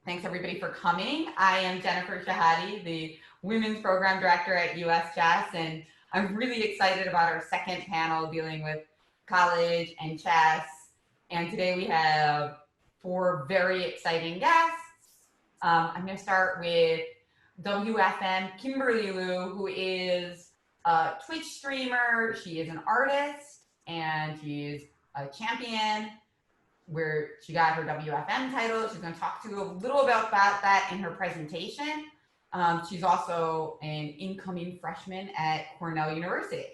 Thanks everybody for coming. I am Jennifer Shahadi, the Women's Program Director at US Chess, and I'm really excited about our second panel dealing with college and chess. And today we have 4 very exciting guests. I'm going to start with WFM Kimberly Liu, who is a Twitch streamer. She is an artist and she's a champion where she got her WFM title. She's going to talk to you a little about that in her presentation. She's also an incoming freshman at Cornell University.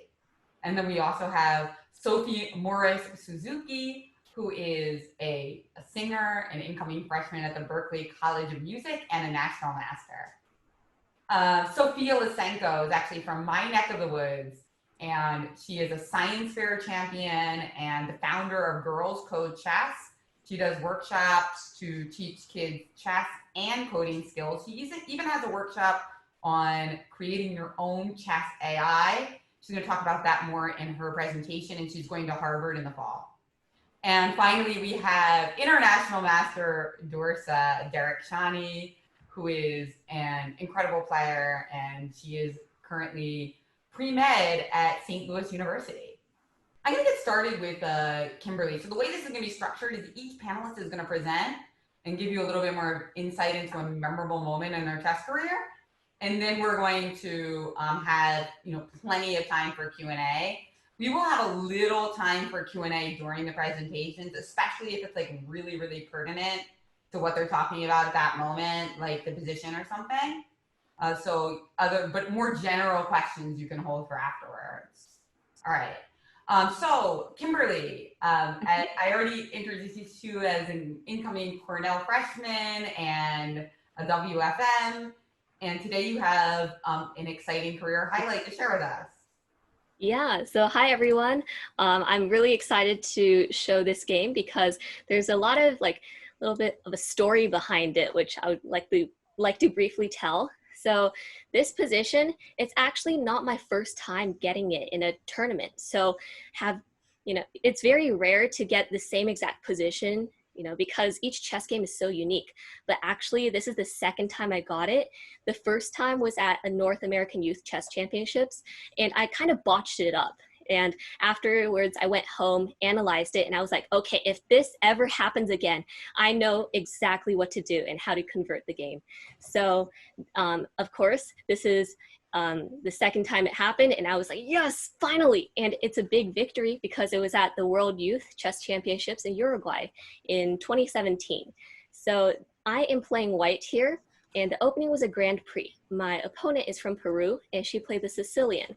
And then we also have Sophie Morris-Suzuki, who is a singer, an incoming freshman at the Berklee College of Music, and a national master. Sophia Lysenko is actually from my neck of the woods, and she is a science fair champion and the founder of Girls Code Chess. She does workshops to teach kids chess and coding skills. She even has a workshop on creating your own chess AI. She's going to talk about that more in her presentation, and she's going to Harvard in the fall. And finally, we have international master Dorsa Derakhshani, who is an incredible player, and she is currently pre-med at St. Louis University. I'm going to get started with Kimberly. So the way this is going to be structured is each panelist is going to present and give you a little bit more insight into a memorable moment in their chess career. And then we're going to have plenty of time for Q&A. We will have a little time for Q&A during the presentations, especially if it's like really, really pertinent to what they're talking about at that moment, like the position or something. But more general questions you can hold for afterwards. All right. So Kimberly, I already introduced you as an incoming Cornell freshman and a WFM, and today you have an exciting career highlight to share with us. Yeah, so hi everyone. I'm really excited to show this game because there's a lot of little bit of a story behind it, which I would like to briefly tell. So this position, it's actually not my first time getting it in a tournament. So it's very rare to get the same exact position, because each chess game is so unique. But actually, this is the second time I got it. The first time was at a North American Youth Chess Championships, and I kind of botched it up. And afterwards, I went home, analyzed it, and I was like, okay, if this ever happens again, I know exactly what to do and how to convert the game. So, of course, this is the second time it happened, and I was like, yes, finally! And it's a big victory because it was at the World Youth Chess Championships in Uruguay in 2017. So I am playing white here, and the opening was a Grand Prix. My opponent is from Peru, and she played the Sicilian.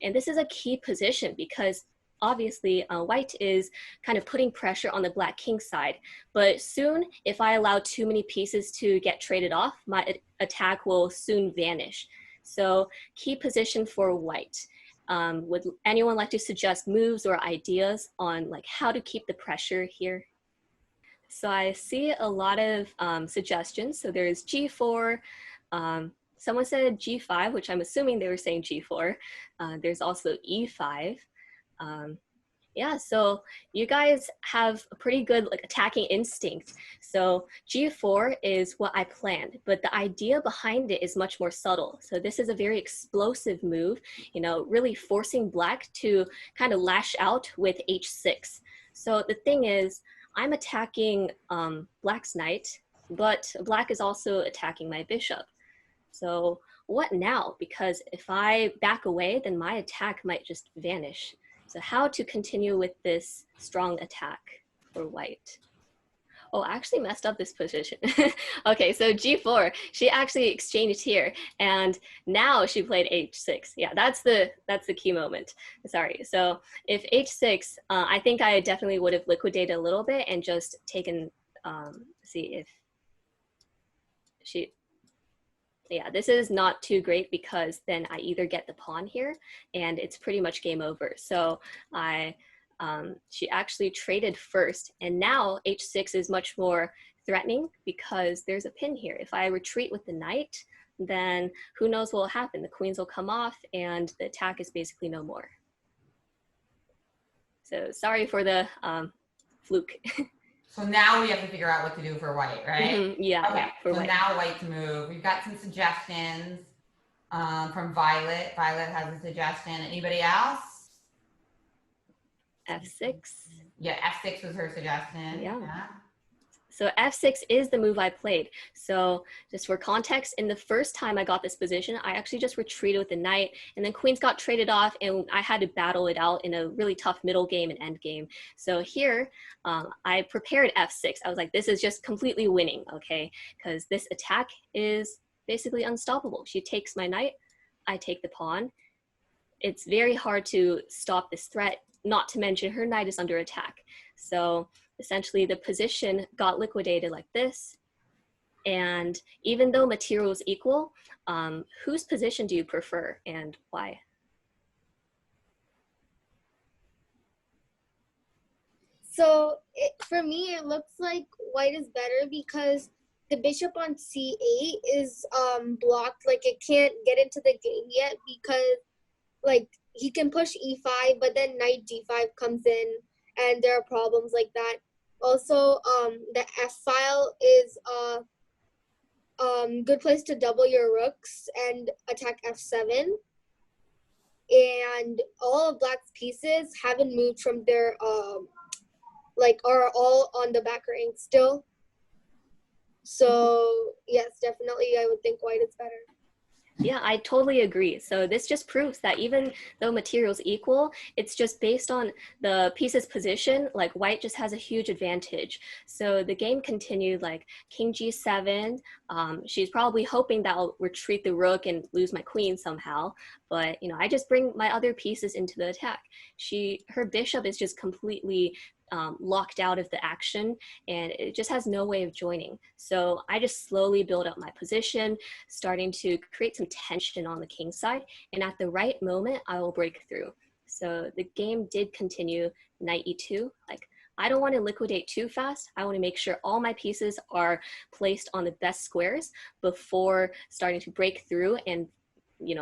And this is a key position because obviously white is kind of putting pressure on the black king side. But soon, if I allow too many pieces to get traded off, my attack will soon vanish. So key position for white. Would anyone like to suggest moves or ideas on how to keep the pressure here? So I see a lot of suggestions. So there's G4, someone said G5, which I'm assuming they were saying G4. There's also E5. Yeah, so you guys have a pretty good attacking instinct. So G4 is what I planned, but the idea behind it is much more subtle. So this is a very explosive move, really forcing black to kind of lash out with H6. So the thing is, I'm attacking black's knight, but black is also attacking my bishop. So what now? Because if I back away, then my attack might just vanish. So how to continue with this strong attack for white? Oh, I actually messed up this position. Okay, so G4, she actually exchanged here, and now she played H6. Yeah, that's the key moment. Sorry. So if H6, I think I definitely would have liquidated a little bit and just taken, see if she. Yeah, this is not too great because then I either get the pawn here and it's pretty much game over. So she actually traded first, and now H6 is much more threatening because there's a pin here. If I retreat with the knight, then who knows what will happen? The queens will come off and the attack is basically no more. So sorry for the fluke. So now we have to figure out what to do for white, right? Yeah, Okay, yeah, for so white. now white to move. We've got some suggestions from Violet. Violet has a suggestion. Anybody else? F6. Yeah, F6 was her suggestion. Yeah. Yeah. So F6 is the move I played. So just for context, in the first time I got this position, I actually just retreated with the knight, and then queens got traded off, and I had to battle it out in a really tough middle game and end game. So here, I prepared F6. I was like, this is just completely winning, okay? Because this attack is basically unstoppable. She takes my knight, I take the pawn. It's very hard to stop this threat, not to mention her knight is under attack. So essentially the position got liquidated like this. And even though material is equal, whose position do you prefer and why? So for me, it looks like white is better because the bishop on c8 is blocked. Like it can't get into the game yet because like he can push e5, but then knight d5 comes in, and there are problems like that. Also, the f file is a good place to double your rooks and attack f7. And all of black's pieces haven't moved from their like are all on the back rank still. So yes, definitely I would think white is better. Yeah, I totally agree. So this just proves that even though material's equal, it's just based on the piece's position, like white just has a huge advantage. So the game continued like king g7. She's probably hoping that I'll retreat the rook and lose my queen somehow. But, you know, I just bring my other pieces into the attack. Her bishop is just completely locked out of the action, and it just has no way of joining. So I just slowly build up my position, starting to create some tension on the king side, and at the right moment, I will break through. So the game did continue knight e2. Like, I don't want to liquidate too fast. I want to make sure all my pieces are placed on the best squares before starting to break through and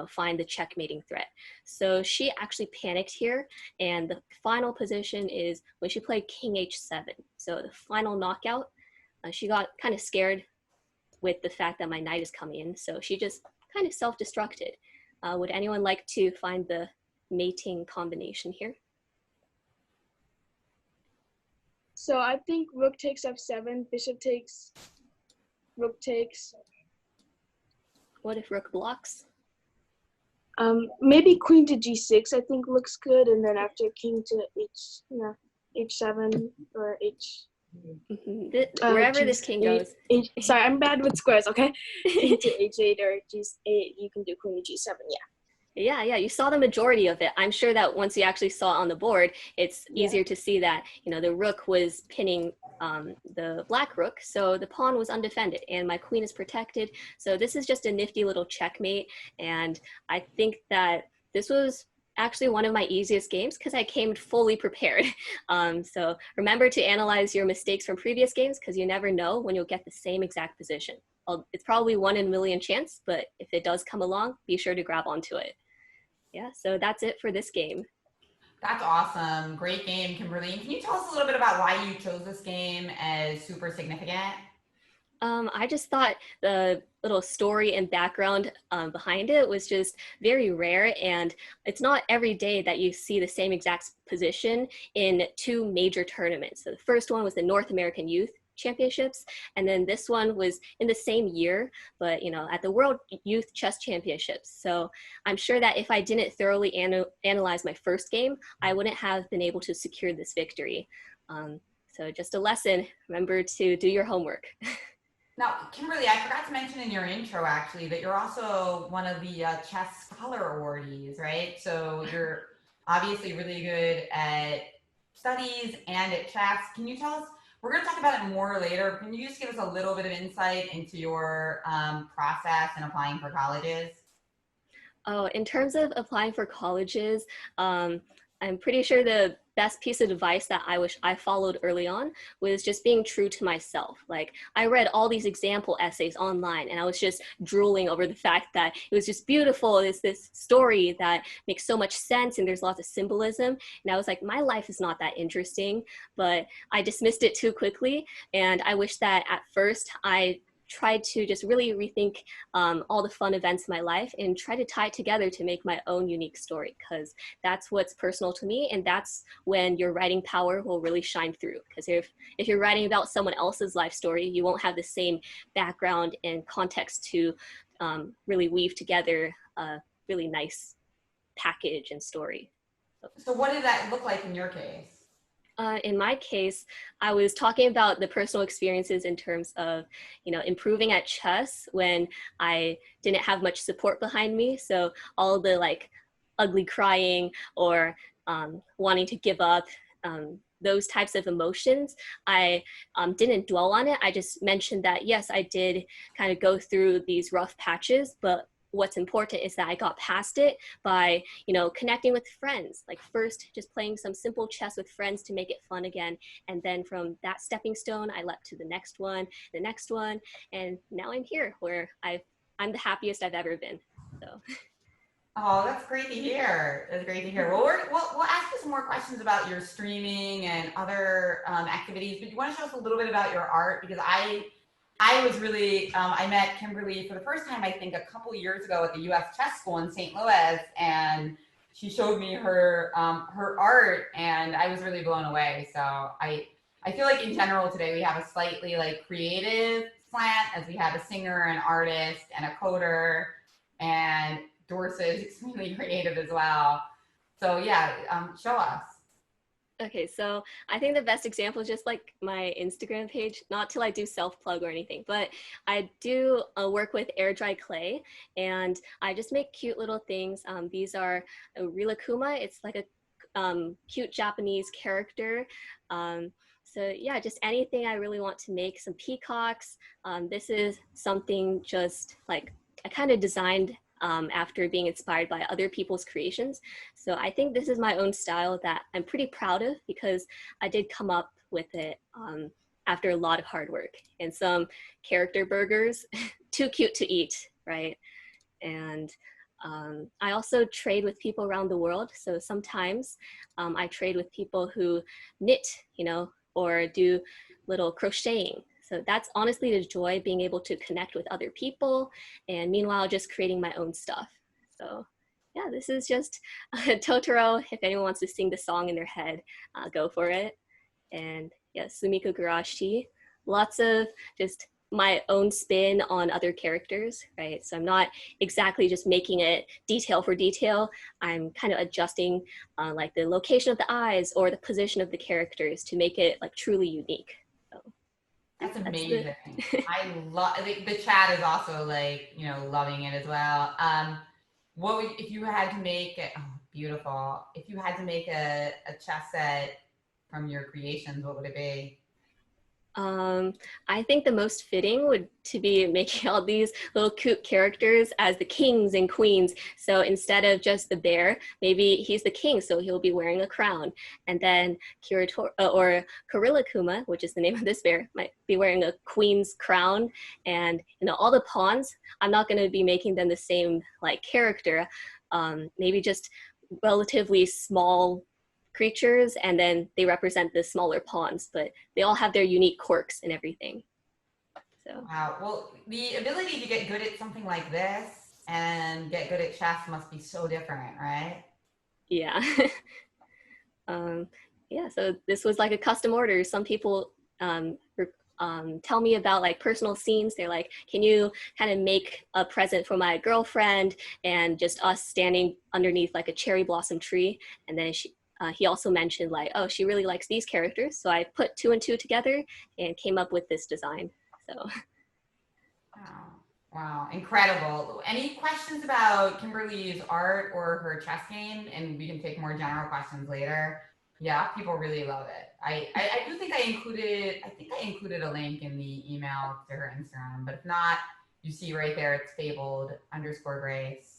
find the checkmating threat. So she actually panicked here, and the final position is when she played king h7. So the final knockout, she got kind of scared with the fact that my knight is coming in, so she just kind of self-destructed. Would anyone like to find the mating combination here? So I think rook takes f7, bishop takes, rook takes. What if rook blocks? Maybe queen to g6 I think looks good, and then after king to h7 or h. Wherever this king goes. Sorry, I'm bad with squares. Okay, king to h8 or g8. You can do queen to g7. Yeah, you saw the majority of it. I'm sure that once you actually saw it on the board, it's easier to see that the rook was pinning the black rook, so the pawn was undefended and my queen is protected. So this is just a nifty little checkmate, and I think that this was actually one of my easiest games because I came fully prepared. So remember to analyze your mistakes from previous games, because you never know when you'll get the same exact position. It's probably 1 in a million chance, but if it does come along, be sure to grab onto it. Yeah, so that's it for this game. That's awesome. Great game, Kimberly. Can you tell us a little bit about why you chose this game as super significant? I just thought the little story and background behind it was just very rare, and it's not every day that you see the same exact position in 2 major tournaments. So the first one was the North American Youth Championships, and then this one was in the same year, but at the World Youth Chess Championships. So I'm sure that if I didn't thoroughly analyze my first game, I wouldn't have been able to secure this victory. So just a lesson, remember to do your homework. Now, Kimberly, I forgot to mention in your intro, actually, that you're also one of the Chess Scholar awardees, right? So you're obviously really good at studies and at chess. Can you tell us, we're going to talk about it more later. Can you just give us a little bit of insight into your process in applying for colleges? Oh, in terms of applying for colleges, I'm pretty sure the best piece of advice that I wish I followed early on was just being true to myself. Like, I read all these example essays online and I was just drooling over the fact that it was just beautiful. It's this story that makes so much sense and there's lots of symbolism. And I was like, my life is not that interesting, but I dismissed it too quickly. And I wish that at first I tried to just really rethink all the fun events in my life and try to tie it together to make my own unique story, because that's what's personal to me, and that's when your writing power will really shine through. Because if you're writing about someone else's life story, you won't have the same background and context to really weave together a really nice package and story. So what did that look like in your case? In my case, I was talking about the personal experiences in terms of, improving at chess when I didn't have much support behind me. So all the like ugly crying or wanting to give up, those types of emotions, I didn't dwell on it. I just mentioned that, yes, I did kind of go through these rough patches, but what's important is that I got past it by, connecting with friends. Like, first, just playing some simple chess with friends to make it fun again. And then from that stepping stone, I leapt to the next one, and now I'm here where I'm the happiest I've ever been. So. Oh, that's great to hear. That's great to hear. Well, we'll ask you some more questions about your streaming and other activities, but you want to show us a little bit about your art? Because I was really, I met Kimberly for the first time, I think, a couple years ago at the US Chess School in St. Louis, and she showed me her art, and I was really blown away. So I feel like in general today we have a slightly like creative slant, as we have a singer, an artist, and a coder, and Dorsa is extremely creative as well. So yeah, show us. Okay, so I think the best example is just like my Instagram page, not to like do self-plug or anything, but I do work with air dry clay, and I just make cute little things. These are a Rilakuma. It's like a cute Japanese character. So yeah, just anything I really want to make. Some peacocks. This is something just like I kind of designed after being inspired by other people's creations. So I think this is my own style that I'm pretty proud of, because I did come up with it after a lot of hard work. And some character burgers, too cute to eat, right? And I also trade with people around the world. So sometimes I trade with people who knit, or do little crocheting. So that's honestly the joy, being able to connect with other people, and meanwhile just creating my own stuff. So yeah, this is just Totoro. If anyone wants to sing the song in their head, go for it. And yeah, Sumiko Gurashi. Lots of just my own spin on other characters, right? So I'm not exactly just making it detail for detail. I'm kind of adjusting like the location of the eyes or the position of the characters to make it like truly unique. So. That's amazing. I love the chat is also like, loving it as well. What would, if you had to make it, oh, beautiful. If you had to make a chess set from your creations, what would it be? I think the most fitting would to be making all these little cute characters as the kings and queens. So instead of just the bear, maybe he's the king, so he'll be wearing a crown. And then or Karilakuma, which is the name of this bear, might be wearing a queen's crown. And all the pawns, I'm not going to be making them the same like character. Maybe just relatively small creatures, and then they represent the smaller pawns, but they all have their unique quirks and everything. So wow. Well, the ability to get good at something like this and get good at chess must be so different, right? yeah. Yeah, so this was like a custom order. Some people tell me about like personal scenes. They're like, can you kind of make a present for my girlfriend, and just us standing underneath like a cherry blossom tree. And then he also mentioned like, oh, she really likes these characters. So I put 2 and 2 together and came up with this design. So. Wow, incredible. Any questions about Kimberly's art or her chess game? And we can take more general questions later. Yeah, people really love it. I do think I included a link in the email to her Instagram, but if not, you see right there, it's fabled_grace.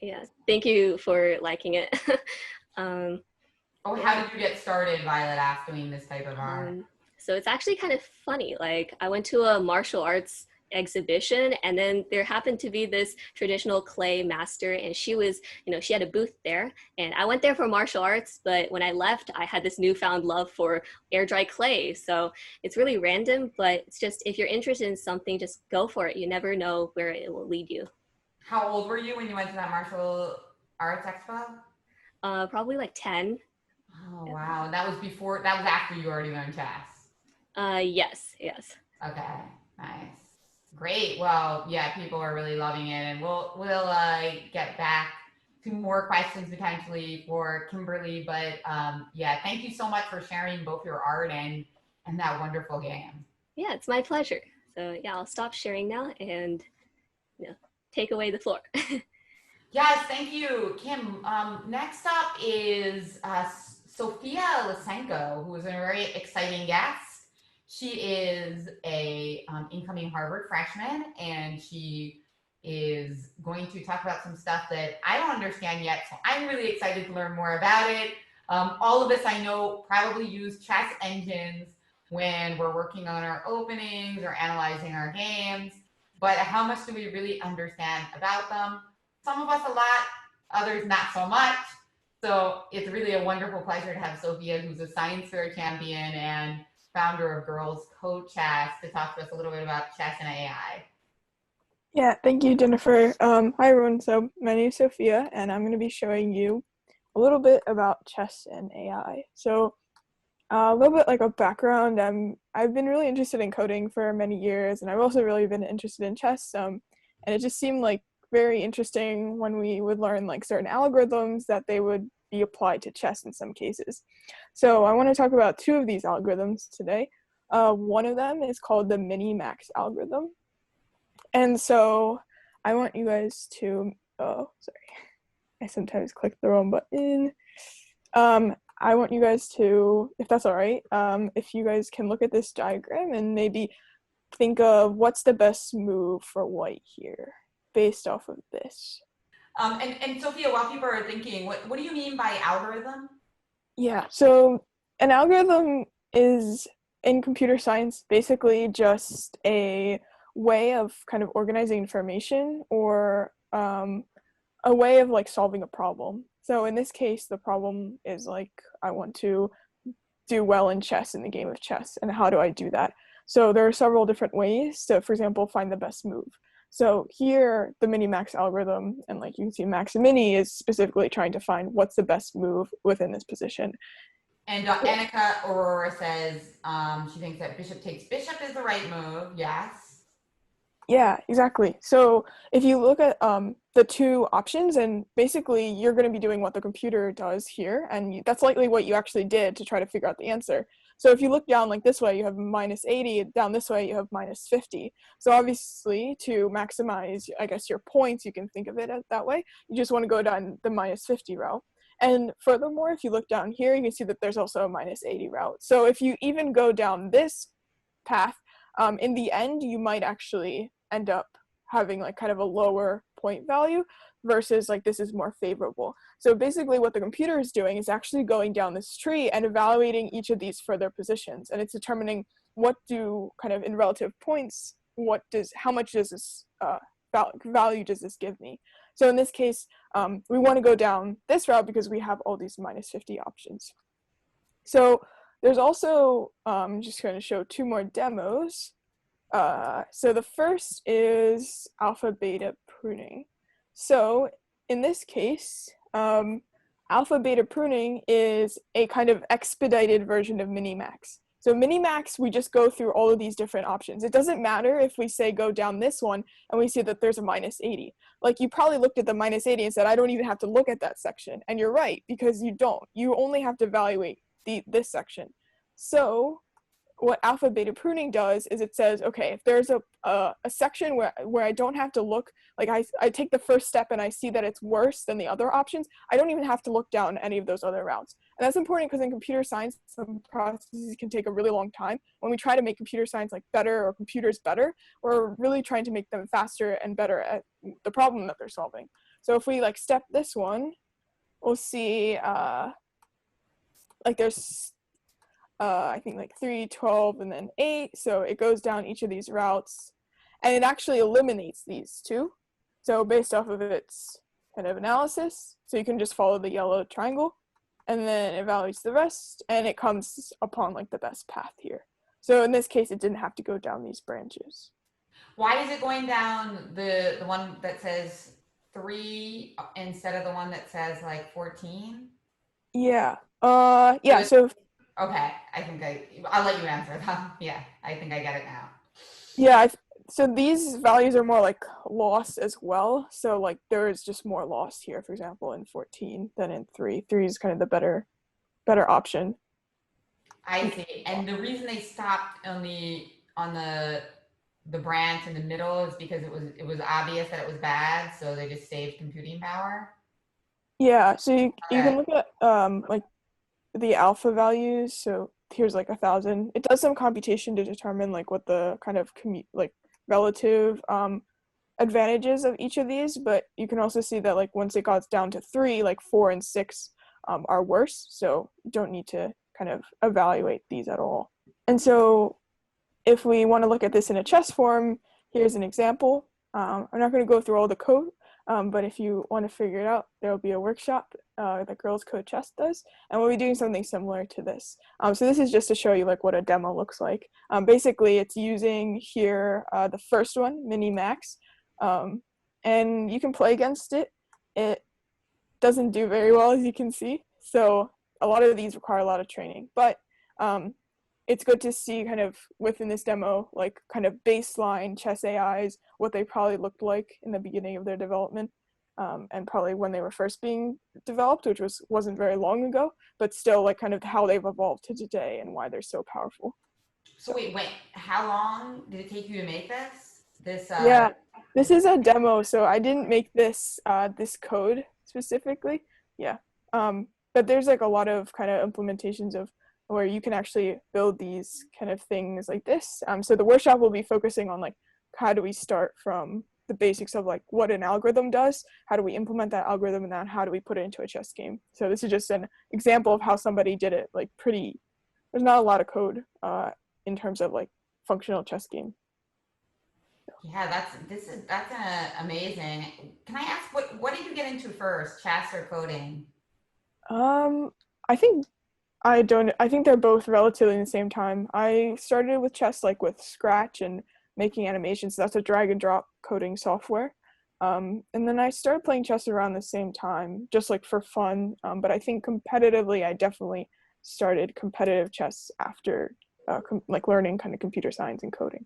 Yeah, thank you for liking it. Oh, Yeah. how did you get started, Violet, off doing this type of art? So it's actually kind of funny. Like I went to a martial arts exhibition and then there happened to be this traditional clay master and she was, she had a booth there and I went there for martial arts, but when I left, I had this newfound love for air dry clay. So it's really random, but it's just if you're interested in something, just go for it. You never know where it will lead you. How old were you when you went to that martial arts expo? Probably like 10. Oh, wow. And that was after you already learned chess. Yes, yes. Okay, nice. Great. Well, yeah, people are really loving it, and we'll get back to more questions potentially for Kimberly. But yeah, thank you so much for sharing both your art and that wonderful game. Yeah, it's my pleasure. So yeah, I'll stop sharing now and take away the floor. Yes, thank you, Kim. Next up is Sophia Lysenko, who is a very exciting guest. She is a incoming Harvard freshman, and she is going to talk about some stuff that I don't understand yet. So I'm really excited to learn more about it. All of us I know probably use chess engines when we're working on our openings or analyzing our games, but how much do we really understand about them? Some of us a lot, others not so much. So it's really a wonderful pleasure to have Sophia, who's a science fair champion and founder of Girls Code Chess, to talk to us a little bit about chess and AI. Yeah, thank you, Jennifer. Hi, everyone. So my name is Sophia, and I'm going to be showing you a little bit about chess and AI. So a little bit like a background. I've been really interested in coding for many years, and I've also really been interested in chess. And it just seemed like very interesting when we would learn like certain algorithms that they would be applied to chess in some cases. So I want to talk about two of these algorithms today. One of them is called the mini-max algorithm. And so I want you guys to, oh, sorry, I sometimes click the wrong button. I want you guys to, if that's all right, if you guys can look at this diagram and maybe think of what's the best move for white here based off of this. And Sophia, while people are thinking, what do you mean by algorithm? Yeah, so an algorithm is, in computer science, basically just a way of kind of organizing information or a way of like solving a problem. So in this case, the problem is like, I want to do well in chess in the game of chess, and how do I do that? So there are several different ways to, for example, find the best move. So here, the mini-max algorithm, and like you can see max and mini is specifically trying to find what's the best move within this position. And Annika Aurora says she thinks that bishop takes bishop is the right move. Yes. Yeah, exactly. So if you look at the two options, and basically you're going to be doing what the computer does here, and that's likely what you actually did to try to figure out the answer. So if you look down like this way, you have minus 80, down this way you have minus 50. So obviously to maximize, I guess, your points, you can think of it as that way, you just want to go down the minus 50 route. And furthermore, if you look down here, you can see that there's also a minus 80 route. So if you even go down this path, in the end, you might actually end up having like kind of a lower point value versus like this is more favorable. So basically what the computer is doing is actually going down this tree and evaluating each of these further positions, and it's determining what do kind of in relative points, how much does this value does this give me. So in this case, we want to go down this route because we have all these minus 50 options. So there's also, I'm just going to show two more demos. So the first is alpha beta pruning. So in this case, alpha beta pruning is a kind of expedited version of minimax. So minimax, we just go through all of these different options. It doesn't matter if we say go down this one and we see that there's a minus 80. Like you probably looked at the minus 80 and said, I don't even have to look at that section. And you're right, because you don't. You only have to evaluate this section. So what alpha beta pruning does is it says, okay, if there's a section where I don't have to look, like I take the first step and I see that it's worse than the other options, I don't even have to look down any of those other routes. And that's important because in computer science, some processes can take a really long time. When we try to make computer science like better or computers better, we're really trying to make them faster and better at the problem that they're solving. So if we like step this one, we'll see like there's I think like 3, 12, and then 8. So it goes down each of these routes, and it actually eliminates these two. So based off of its kind of analysis, so you can just follow the yellow triangle, and then it evaluates the rest, and it comes upon like the best path here. So in this case, it didn't have to go down these branches. Why is it going down the one that says 3 instead of the one that says like 14? Yeah. Yeah. So Okay, I'll let you answer that. Yeah, I think I get it now. yeah. So these values are more like loss as well. So like there is just more loss here, for example, in 14 than in 3. 3 is kind of the better option. I see. And the reason they stopped on the branch in the middle is because it was obvious that it was bad, so they just saved computing power. Yeah. So you Okay. can look at like the alpha values. So here's like 1,000. It does some computation to determine like what the kind of like relative advantages of each of these, but you can also see that like once it got down to 3, like 4 and 6 are worse, so you don't need to kind of evaluate these at all. And so if we want to look at this in a chess form, here's an example. I'm not going to go through all the code, but if you want to figure it out, there will be a workshop that Girls Code Chess does, and we'll be doing something similar to this. So this is just to show you like what a demo looks like. Basically, it's using here the first one, Minimax, and you can play against it. It doesn't do very well, as you can see, so a lot of these require a lot of training, but it's good to see kind of within this demo, like kind of baseline chess AIs, what they probably looked like in the beginning of their development, and probably when they were first being developed, which wasn't very long ago, but still like kind of how they've evolved to today and why they're so powerful. So wait, how long did it take you to make this? Yeah, this is a demo, so I didn't make this this code specifically. Yeah, but there's like a lot of kind of implementations of where you can actually build these kind of things like this. So the workshop will be focusing on like how do we start from the basics of like what an algorithm does, how do we implement that algorithm, and then how do we put it into a chess game. So this is just an example of how somebody did it. Like there's not a lot of code in terms of like functional chess game. Yeah, that's amazing. Can I ask what did you get into first, chess or coding? I think they're both relatively in the same time. I started with chess like with Scratch and making animations. So that's a drag and drop coding software. And then I started playing chess around the same time, just like for fun. But I think competitively, I definitely started competitive chess after like learning kind of computer science and coding.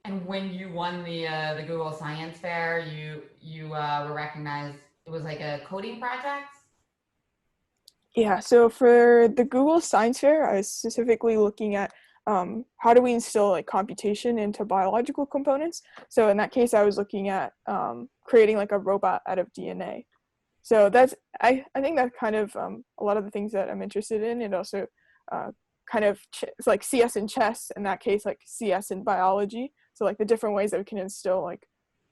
And when you won the Google Science Fair, you were recognized. It was like a coding project. Yeah, so for the Google Science Fair, I was specifically looking at how do we instill like computation into biological components. So in that case, I was looking at creating like a robot out of DNA. So that's I think that's kind of a lot of the things that I'm interested in, and also kind of it's like CS in chess. In that case, like CS in biology. So like the different ways that we can instill like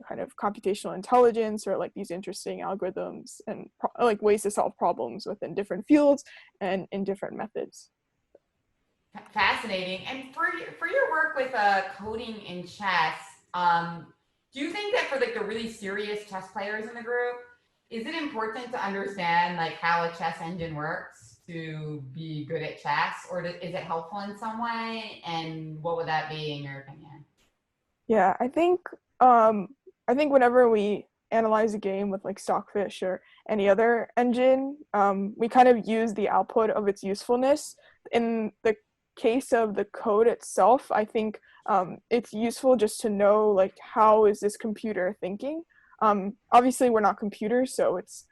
kind of computational intelligence or like these interesting algorithms and like ways to solve problems within different fields and in different methods. Fascinating. And for your work with coding in chess, do you think that for like the really serious chess players in the group, is it important to understand like how a chess engine works to be good at chess, or is it helpful in some way? And what would that be in your opinion? Yeah, I think whenever we analyze a game with like Stockfish or any other engine, we kind of use the output of its usefulness. In the case of the code itself, I think it's useful just to know like how is this computer thinking. Obviously, we're not computers, so it's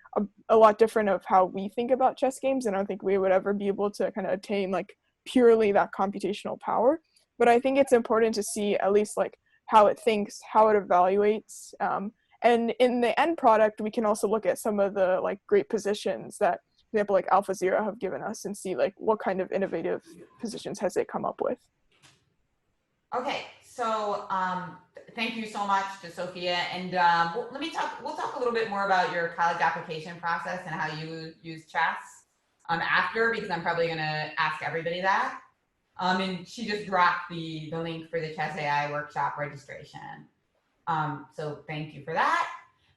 a lot different of how we think about chess games, and I don't think we would ever be able to kind of attain like purely that computational power. But I think it's important to see at least like how it thinks, how it evaluates. And in the end product, we can also look at some of the like great positions that, for example, like AlphaZero have given us and see like what kind of innovative positions has it come up with. Okay, so thank you so much to Sophia, and we'll talk a little bit more about your college application process and how you use chess. after, because I'm probably gonna ask everybody that. And she just dropped the link for the Chess AI workshop registration. So thank you for that.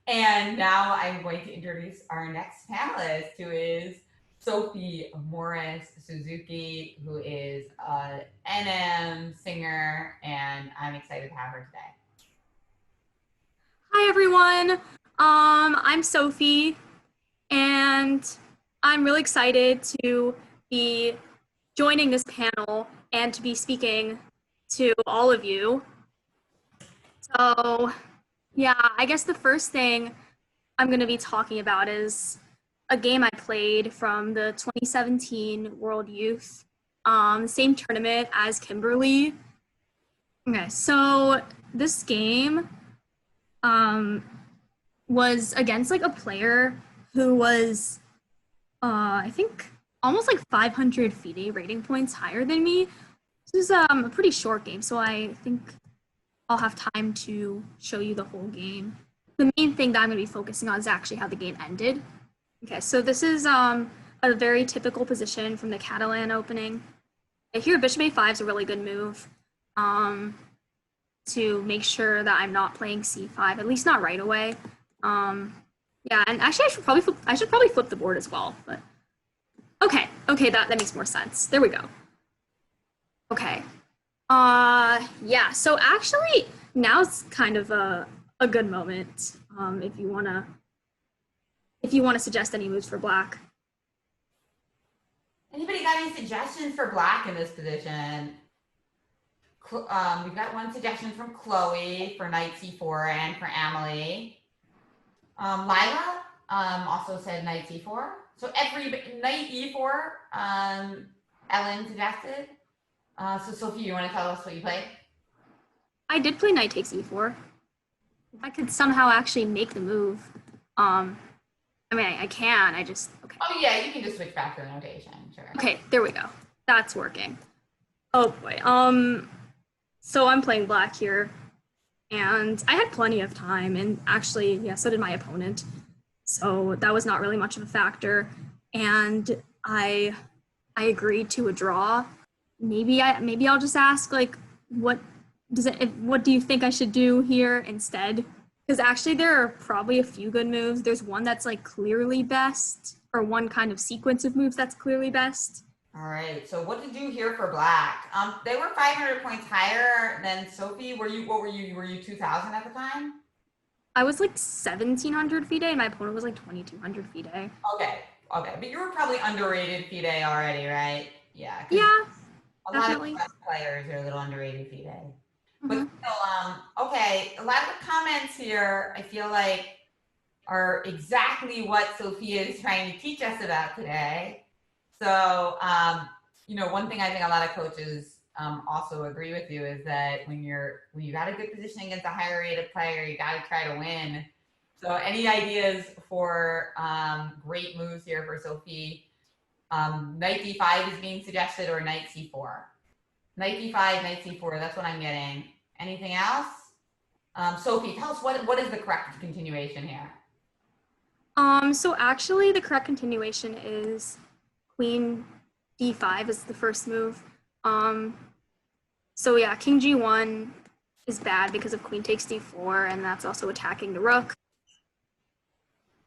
And now I'm going to introduce our next panelist, who is Sophie Morris-Suzuki, who is an NM singer, and I'm excited to have her today. Hi everyone, I'm Sophie, and I'm really excited to be joining this panel and to be speaking to all of you. So yeah, I guess the first thing I'm going to be talking about is a game I played from the 2017 World Youth, same tournament as Kimberly. Okay, so this game was against like a player who was, I think, almost like 500 FIDE rating points higher than me. This is a pretty short game, so I think I'll have time to show you the whole game. The main thing that I'm going to be focusing on is actually how the game ended. Okay, so this is a very typical position from the Catalan opening. Here, bishop a5 is a really good move to make sure that I'm not playing c5, at least not right away. Yeah, and actually I should probably flip the board as well, but okay, that makes more sense. There we go. Okay. Yeah, so actually now's kind of a good moment if you wanna suggest any moves for black. Anybody got any suggestions for black in this position? We've got one suggestion from Chloe for knight c4 and for Emily. Lila also said knight c4. So every knight e4, Ellen suggested. So Sophie, you want to tell us what you played? I did play knight takes e4. If I could somehow actually make the move. I mean, I can, I just, okay. Oh yeah, you can just switch back to the notation, sure. Okay, there we go. That's working. Oh boy, so I'm playing black here, and I had plenty of time, and actually, yeah, so did my opponent. So that was not really much of a factor, and I agreed to a draw. Maybe I'll just ask, like, what do you think I should do here instead? Because actually there are probably a few good moves. There's one that's like clearly best, or one kind of sequence of moves that's clearly best. All right, so what to do here for black? They were 500 points higher than Sophie. What were you 2,000 at the time? I was like 1,700 FIDE, and my opponent was like 2,200 FIDE. Okay, but you were probably underrated FIDE already, right? Yeah. Yeah, A definitely. lot of players are a little underrated FIDE. Mm-hmm. But still, okay, a lot of the comments here, I feel like, are exactly what Sophia is trying to teach us about today. So, one thing I think a lot of coaches also agree with you is that when you got a good position against a higher rated player, you got to try to win. So any ideas for great moves here for Sophie? Knight d5 is being suggested, or knight c4. Knight d5, knight c4, that's what I'm getting. Anything else? Sophie, tell us what is the correct continuation here? So actually the correct continuation is queen d5 is the first move. So yeah, king g1 is bad because of queen takes d4, and that's also attacking the rook.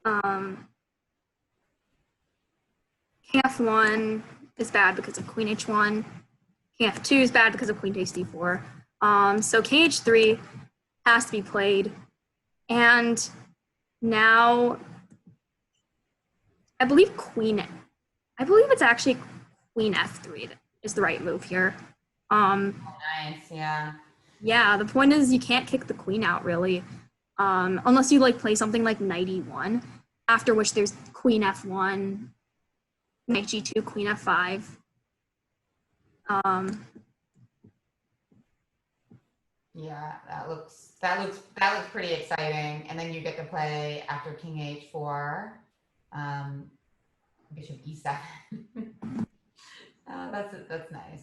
King f1 is bad because of queen h1. King f2 is bad because of queen takes d4. So king h3 has to be played. And now I believe it's actually queen f3 that is the right move here. Nice, yeah. Yeah, the point is you can't kick the queen out really, unless you like play something like knight e1, after which there's queen f1, knight g2, queen f5. Yeah, that looks pretty exciting. And then you get to play after king h4, bishop e7. That's nice.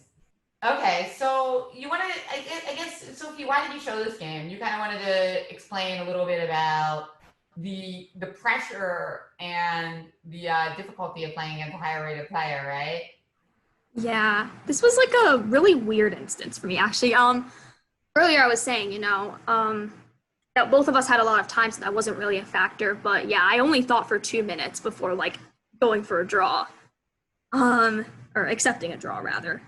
Okay, so you wanted, I guess, Sophie, why did you show this game? You kind of wanted to explain a little bit about the pressure and the difficulty of playing against a higher rated player, right? Yeah, this was like a really weird instance for me, actually. Earlier I was saying, that both of us had a lot of time, so that wasn't really a factor. But yeah, I only thought for 2 minutes before like going for a draw, or accepting a draw rather.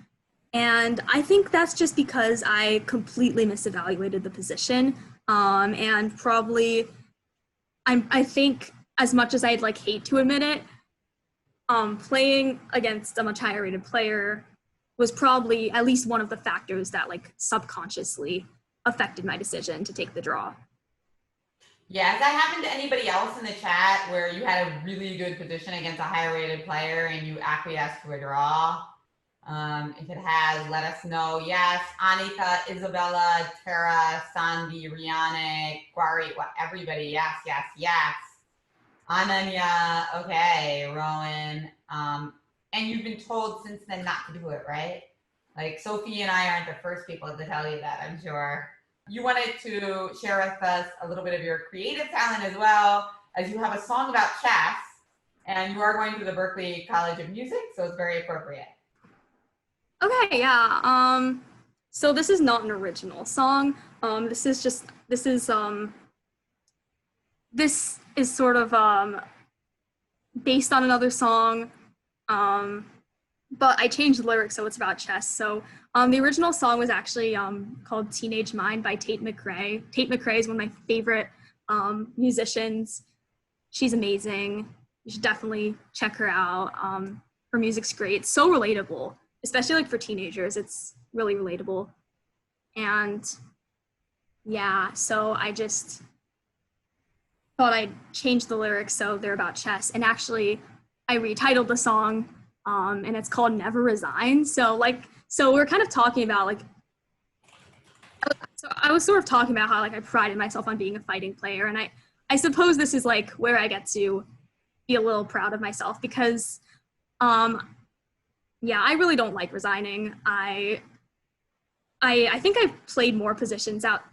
And I think that's just because I completely misevaluated the position, and probably I think as much as I'd like hate to admit it, playing against a much higher rated player was probably at least one of the factors that like subconsciously affected my decision to take the draw. Yeah, has that happened to anybody else in the chat where you had a really good position against a higher rated player and you acquiesced to a draw? If it has, let us know. Yes, Anika, Isabella, Tara, Sandy, Rihanna, Gwari, everybody. Yes, yes, yes. Ananya, okay, Rowan. And you've been told since then not to do it, right? Like Sophie and I aren't the first people to tell you that, I'm sure. You wanted to share with us a little bit of your creative talent as well, as you have a song about chess, and you are going to the Berklee College of Music, so it's very appropriate. Okay, yeah. So this is not an original song. This is sort of based on another song. But I changed the lyrics, so it's about chess. So the original song was actually called Teenage Mind by Tate McRae. Tate McRae is one of my favorite musicians. She's amazing. You should definitely check her out. Her music's great. It's so relatable, especially like for teenagers. It's really relatable. And yeah, so I just thought I'd change the lyrics so they're about chess. And actually, I retitled the song, and it's called Never Resign. So we're kind of talking about I was sort of talking about how like I prided myself on being a fighting player, and I suppose this is like where I get to be a little proud of myself because, yeah, I really don't like resigning. I think I played more positions out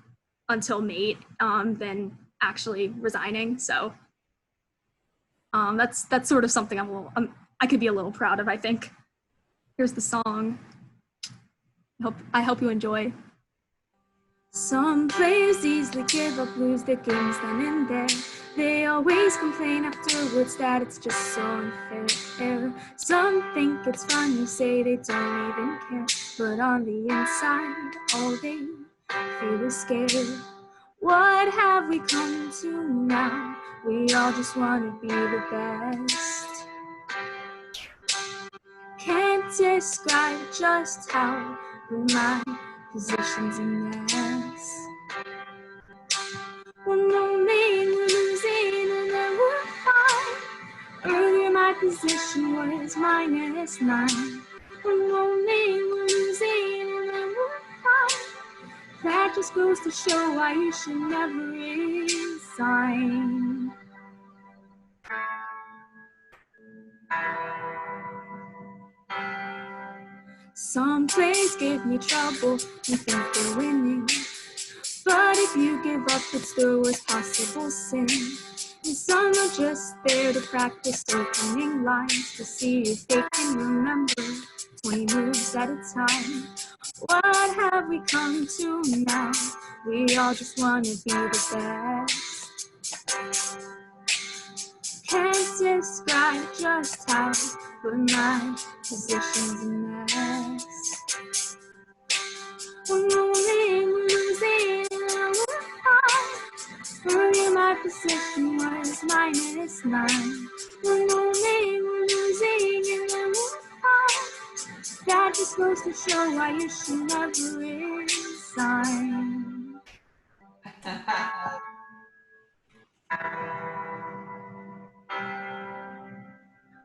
until mate than actually resigning. So that's sort of something I could be a little proud of, I think. Here's the song. I hope you enjoy. Some players easily give up, lose their games then and there. They always complain afterwards that it's just so unfair. Some think it's funny, say they don't even care, but on the inside, all they feel is scared. What have we come to now? We all just want to be the best. Can't describe just how my position's a mess. One moment we're losing and then we're fine. Earlier my position was -9. One moment we're losing and then we're fine. That just goes to show why you should never resign. Some plays give me trouble and think they're winning. But if you give up, it's the worst possible sin. And some are just there to practice opening lines to see if they can remember 20 moves at a time. What have we come to now? We all just want to be the best. Can't describe just how, but my position's a mess. One moment we're losing and we're fine. Earlier my position was -9. One moment we're losing and then we're fine. That just goes to show why you should never resign.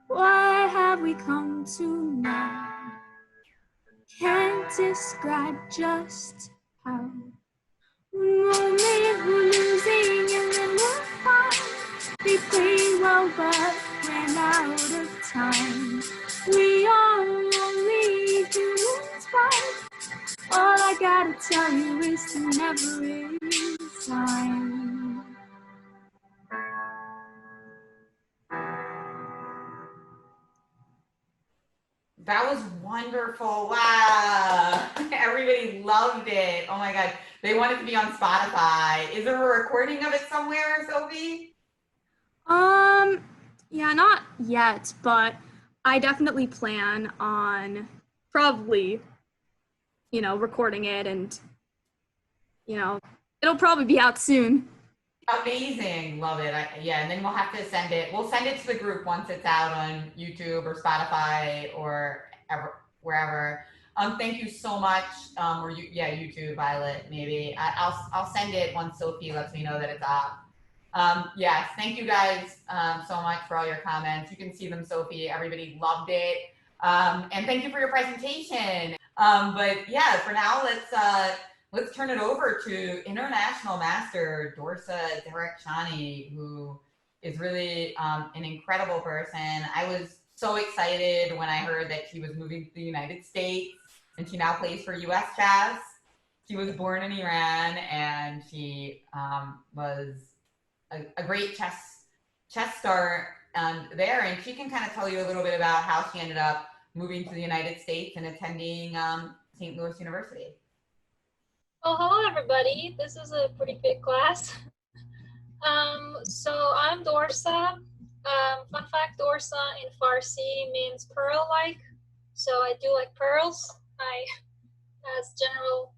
What have we come to now? Can't describe just how. One moment we're losing and then we're fine. They played well but ran out of time. We are only humans, right? All I gotta tell you is to never resign. That was wonderful. Wow. Everybody loved it. Oh my God. They want it to be on Spotify. Is there a recording of it somewhere, Sophie? Yeah, not yet, but I definitely plan on probably, recording it, and, it'll probably be out soon. Amazing. Love it. Yeah, and then we'll have to send it. We'll send it to the group once it's out on YouTube or Spotify or wherever. Thank you so much. Or YouTube, Violet, maybe. I'll send it once Sophie lets me know that it's up. Yes, thank you guys so much for all your comments. You can see them, Sophie. Everybody loved it. And thank you for your presentation. But yeah, for now, let's turn it over to International Master Dorsa Derakhshani, who is really an incredible person. I was so excited when I heard that she was moving to the United States, and she now plays for US Chess. She was born in Iran, and she was a great chess star there, and she can kind of tell you a little bit about how she ended up moving to the United States and attending St. Louis University. Well, hello everybody. This is a pretty big class. So I'm Dorsa. Fun fact, Dorsa in Farsi means pearl-like. So I do like pearls. As general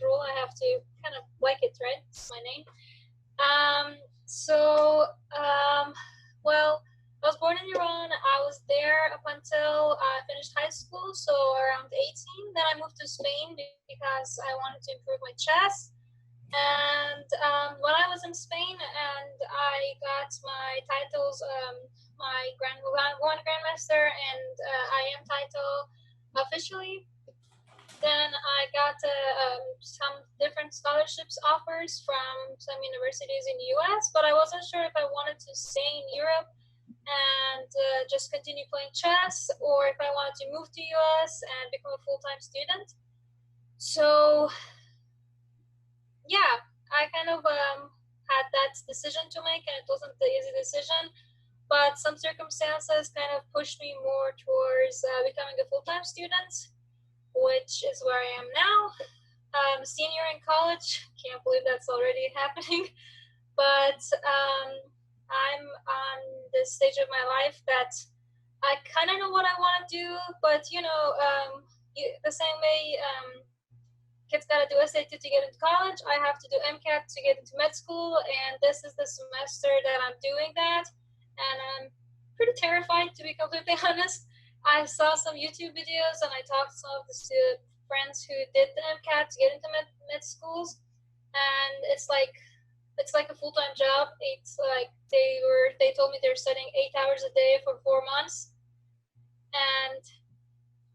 rule, I have to kind of like it, right? It's my name. Well, I was born in Iran. I was there up until I finished high school, so around 18. Then I moved to Spain because I wanted to improve my chess. And when I was in Spain and I got my titles, my one grandmaster and IM title officially, then I got some different scholarships offers from some universities in the US, but I wasn't sure if I wanted to stay in Europe and just continue playing chess, or if I wanted to move to US and become a full-time student. So yeah, I kind of had that decision to make, and it wasn't the easy decision, but some circumstances kind of pushed me more towards becoming a full-time student, which is where I am now. I'm a senior in college. Can't believe that's already happening. But I'm on this stage of my life that I kind of know what I want to do, but the same way kids got to do SAT to get into college, I have to do MCAT to get into med school, and this is the semester that I'm doing that, and I'm pretty terrified, to be completely honest. I saw some YouTube videos and I talked to some of the friends who did the MCAT to get into med schools, and it's like a full-time job. It's like they told me they're studying 8 hours a day for 4 months, and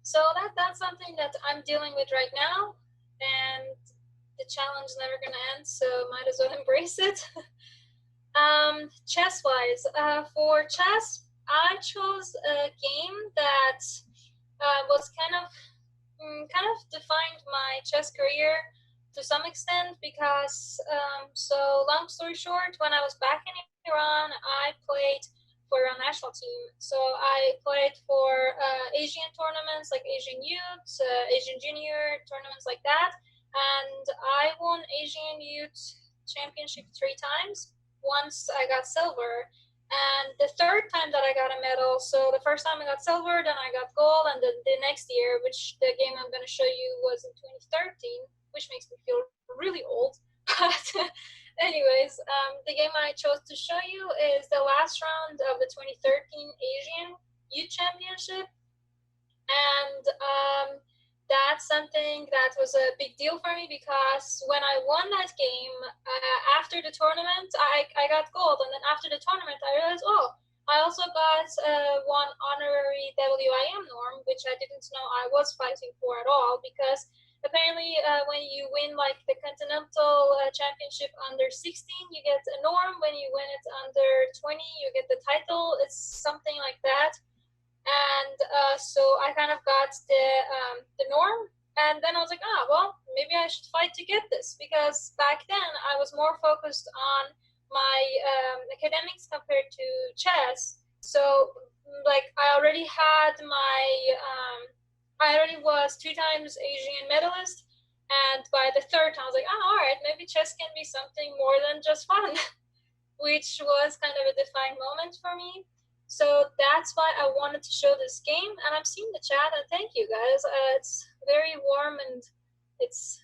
so that's something that I'm dealing with right now, and the challenge is never gonna end, so might as well embrace it. Chess-wise, for chess, I chose a game that was kind of defined my chess career to some extent, because so long story short, when I was back in Iran, I played for a national team. So I played for Asian tournaments like Asian Youth, Asian Junior tournaments like that, and I won Asian Youth Championship 3 times. Once I got silver, and the third time that I got a medal, so the first time I got silver, then I got gold, and then the next year, which the game I'm going to show you was in 2013, which makes me feel really old. But anyways, the game I chose to show you is the last round of the 2013 Asian Youth Championship, and that's something that was a big deal for me, because when I won that game, after the tournament, I got gold, and then after the tournament, I realized, I also got one honorary WIM norm, which I didn't know I was fighting for at all, because apparently when you win like the Continental Championship under 16, you get a norm. When you win it under 20, you get the title. It's something like that. And so I kind of got the norm, and then I was like, maybe I should fight to get this, because back then I was more focused on my academics compared to chess, So like I already had my, I already was 2 times Asian medalist. And by the 3rd time, I was like, oh, all right, maybe chess can be something more than just fun, which was kind of a defining moment for me. So that's why I wanted to show this game. And I'm seeing the chat, and thank you guys. It's very warm and it's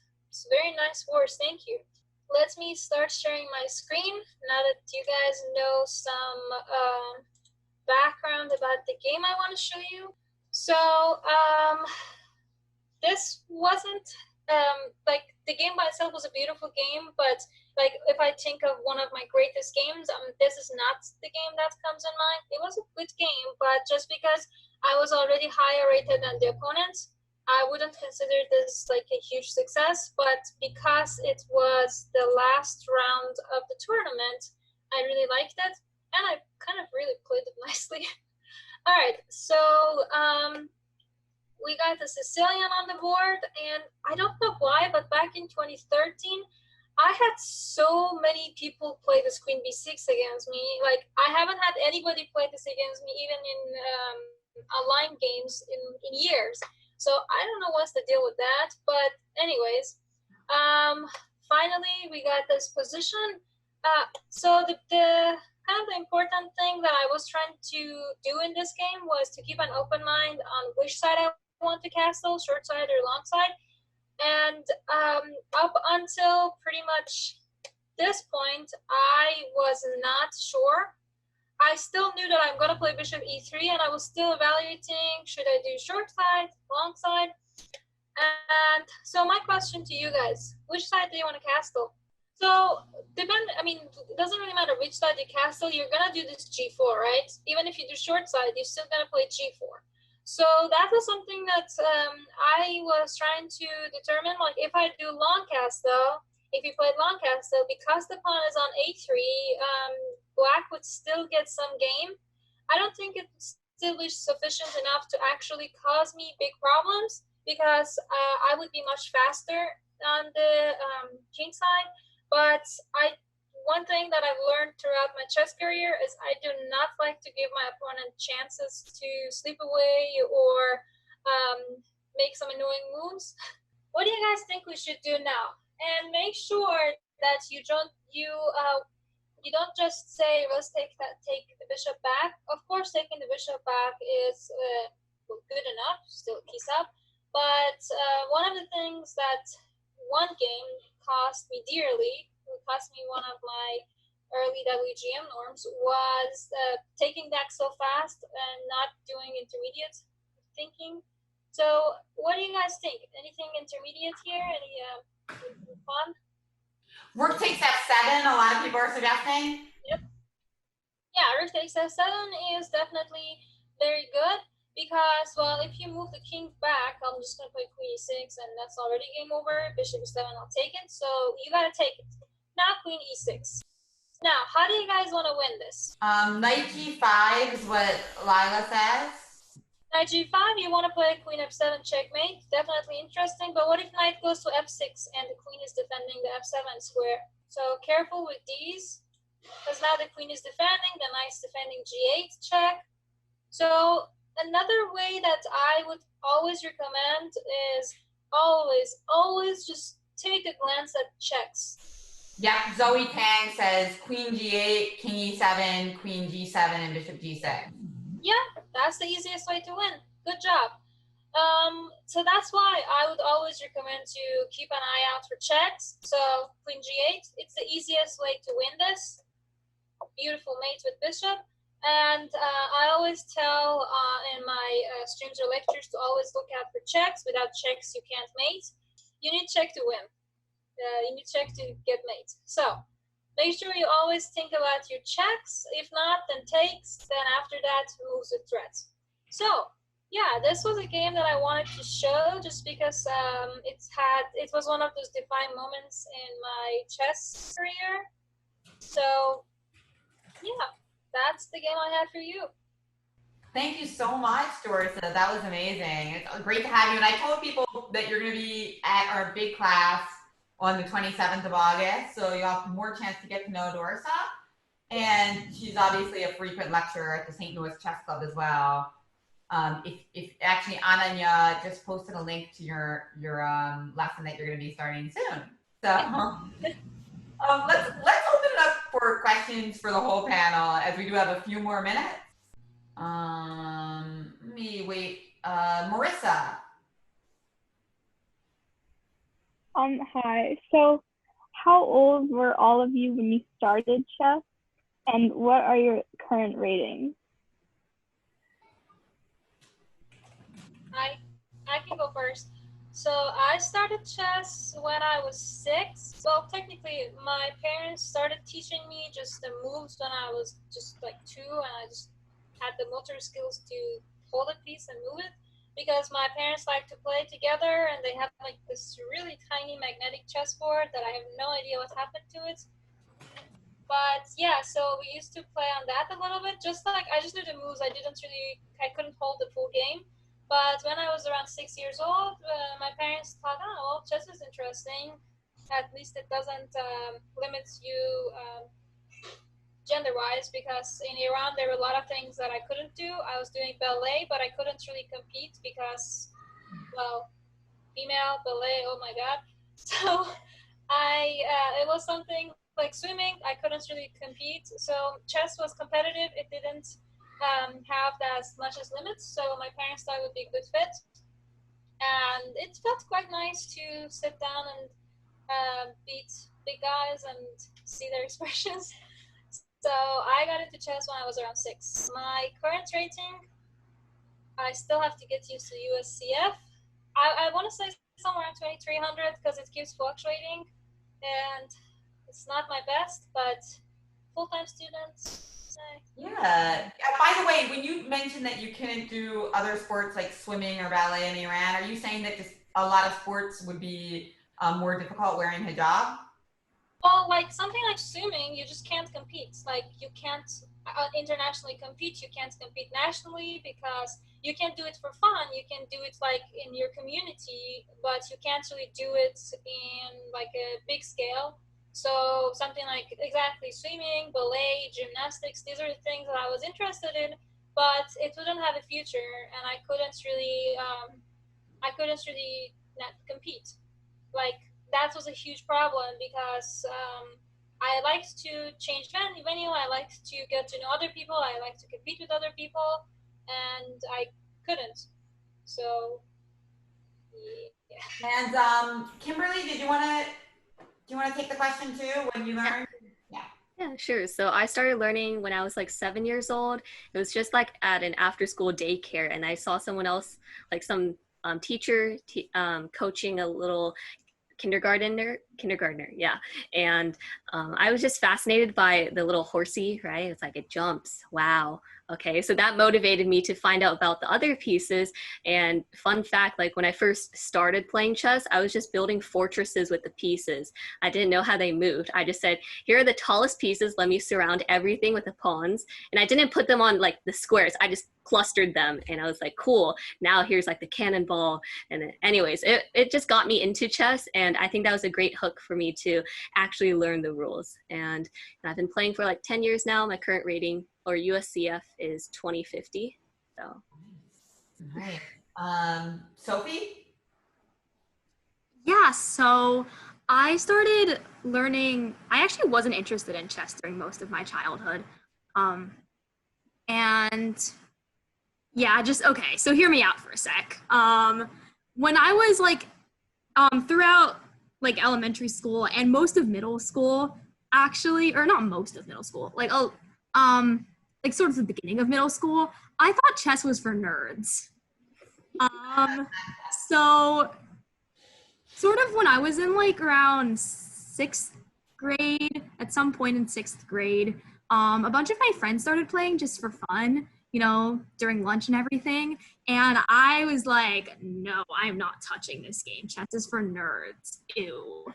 very nice words. Thank you. Let me start sharing my screen now that you guys know some background about the game I want to show you. So this wasn't like the game by itself was a beautiful game, but like if I think of one of my greatest games, this is not the game that comes in mind. It was a good game, but just because I was already higher rated than the opponent, I wouldn't consider this like a huge success. But because it was the last round of the tournament, I really liked it, and I kind of really played it nicely. All right, so we got the Sicilian on the board, and I don't know why, but back in 2013, I had so many people play this Queen B6 against me. Like, I haven't had anybody play this against me, even in online games in years. So I don't know what's the deal with that. But anyways, finally, we got this position. So the kind of the important thing that I was trying to do in this game was to keep an open mind on which side I want to castle, short side or long side. And up until pretty much this point, I was not sure. I still knew that I'm going to play bishop e3, and I was still evaluating, should I do short side, long side? And so my question to you guys, which side do you want to castle? So I mean, it doesn't really matter which side you castle, you're going to do this g4, right? Even if you do short side, you're still going to play g4. So that was something that I was trying to determine, like if I do long castle, if you played long castle, because the pawn is on a3, black would still get some game. I don't think it's still sufficient enough to actually cause me big problems, because I would be much faster on the king side. But one thing that I've learned throughout my chess career is I do not like to give my opponent chances to sleep away or make some annoying moves. What do you guys think we should do now? And make sure that you don't just say, let's take the bishop back. Of course, taking the bishop back is good enough, still keys up. But one of the things that one game cost me dearly, cost me one of my early WGM norms, was taking back so fast and not doing intermediate thinking. So what do you guys think? Anything intermediate here? Any fun? Rook takes f7, a lot of people are suggesting. Yep. Yeah, rook takes f7 is definitely very good, because, well, if you move the king back, I'm just going to play queen e6, and that's already game over. Bishop e7, I'll take it. So you got to take it. Now queen e6. Now, how do you guys want to win this? Knight g5 is what Lila says. Knight g5, you want to play queen f7 checkmate. Definitely interesting. But what if knight goes to f6 and the queen is defending the f7 square? So careful with these, because now the queen is defending, the knight's defending g8 check. So another way that I would always recommend is always just take a glance at checks. Yep, Zoe Tang says queen g8, king e7, queen g7, and bishop g6. Yeah, that's the easiest way to win. Good job. So that's why I would always recommend to keep an eye out for checks. So queen g8, it's the easiest way to win this. Beautiful mate with bishop. And I always tell in my streams or lectures to always look out for checks. Without checks, you can't mate. You need check to win. You need check to get mate. So make sure you always think about your checks. If not, then takes. Then after that, moves with threats. So yeah, this was a game that I wanted to show just because it was one of those defining moments in my chess career. So yeah. That's the game I had for you. Thank you so much, Dorsa. That was amazing. It's great to have you. And I told people that you're going to be at our big class on the 27th of August, so you'll have more chance to get to know Dorsa. And she's obviously a frequent lecturer at the St. Louis Chess Club as well. If actually Ananya just posted a link to your lesson that you're going to be starting soon. So let's open it up for questions for the whole panel, as we do have a few more minutes. Let me wait. Marissa. Hi. So, how old were all of you when you started chess, and what are your current ratings? I can go first. So I started chess when I was 6. Well, technically, my parents started teaching me just the moves when I was just like 2, and I just had the motor skills to hold a piece and move it, because my parents like to play together, and they have like this really tiny magnetic chessboard that I have no idea what happened to it. But yeah, so we used to play on that a little bit. Just like I just knew the moves. I couldn't hold the full game. But when I was around 6 years old, my parents thought, oh, well, chess is interesting. At least it doesn't limit you gender-wise, because in Iran there were a lot of things that I couldn't do. I was doing ballet, but I couldn't really compete because, well, female ballet. Oh my god! So it was something like swimming. I couldn't really compete. So chess was competitive. It didn't have as much as limits, so my parents thought it would be a good fit, and it felt quite nice to sit down and beat big guys and see their expressions. So I got into chess when I was around 6. My current rating, I still have to get used to USCF. I want to say somewhere around 2300, because it keeps fluctuating, and it's not my best, but full-time students. Yeah. By the way, when you mentioned that you couldn't do other sports like swimming or ballet in Iran, are you saying that just a lot of sports would be more difficult wearing hijab? Well, like something like swimming, you just can't compete. Like you can't internationally compete. You can't compete nationally, because you can do it for fun. You can do it like in your community, but you can't really do it in like a big scale. So something like exactly swimming, ballet, gymnastics, these are the things that I was interested in, but it wouldn't have a future, and I couldn't really not compete. Like that was a huge problem, because I liked to change venue, I liked to get to know other people, I liked to compete with other people, and I couldn't. So yeah. And Kimberly, do you want to take the question too? When you learned? Yeah, sure. So I started learning when I was like 7 years old. It was just like at an after-school daycare, and I saw someone else, like some teacher coaching a little kindergartner, yeah. And I was just fascinated by the little horsey, right? It's like it jumps. Wow. Okay, so that motivated me to find out about the other pieces. And fun fact, like when I first started playing chess, I was just building fortresses with the pieces. I didn't know how they moved. I just said, here are the tallest pieces, let me surround everything with the pawns. And I didn't put them on like the squares, I just clustered them, and I was like, cool, now here's like the cannonball. And then, anyways, it just got me into chess, and I think that was a great hook for me to actually learn the rules. And I've been playing for like 10 years now. My current rating, or USCF, is 2050. So Nice. Sophie? Yeah, so I started learning, I actually wasn't interested in chess during most of my childhood. And yeah, okay, so hear me out for a sec. When I was like, throughout like elementary school and most of middle school, actually, or not most of middle school, like sort of the beginning of middle school, I thought chess was for nerds. So sort of when I was in like around 6th grade, at some point in 6th grade, a bunch of my friends started playing just for fun, you know, during lunch and everything. And I was like, no, I'm not touching this game. Chess is for nerds. Ew.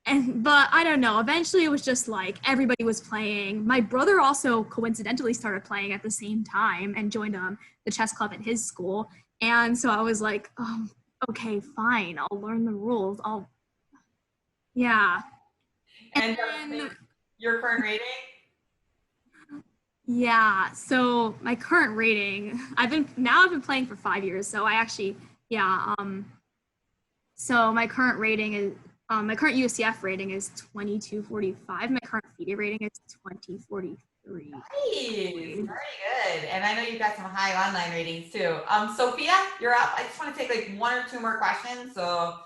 But I don't know, eventually it was just like everybody was playing. My brother also coincidentally started playing at the same time and joined the chess club at his school. And so I was like, oh, okay, fine, I'll learn the rules. Yeah. And then, your current rating? Yeah, so my current rating, I've been playing for 5 years, so I actually, so my current rating is, my current UCF rating is 2245. My current FIDE rating is 2043. Nice, very good. And I know you've got some high online ratings too. Sophia, you're up. I just want to take like one or two more questions. So,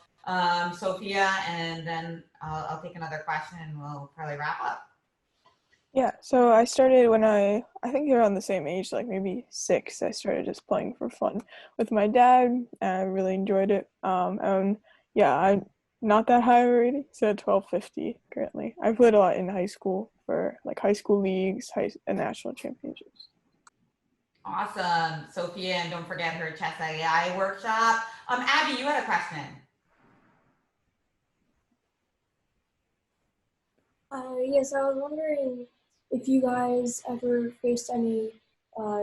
Sophia, and then I'll take another question and we'll probably wrap up. Yeah, so I started when I think you're on the same age, like maybe 6. I started just playing for fun with my dad, and I really enjoyed it. And yeah, I'm not that high already, so 1250 currently. I played a lot in high school for like high school leagues, and national championships. Awesome, Sophia, and don't forget her chess AI workshop. Abby, you had a question. Yes, I was wondering if you guys ever faced any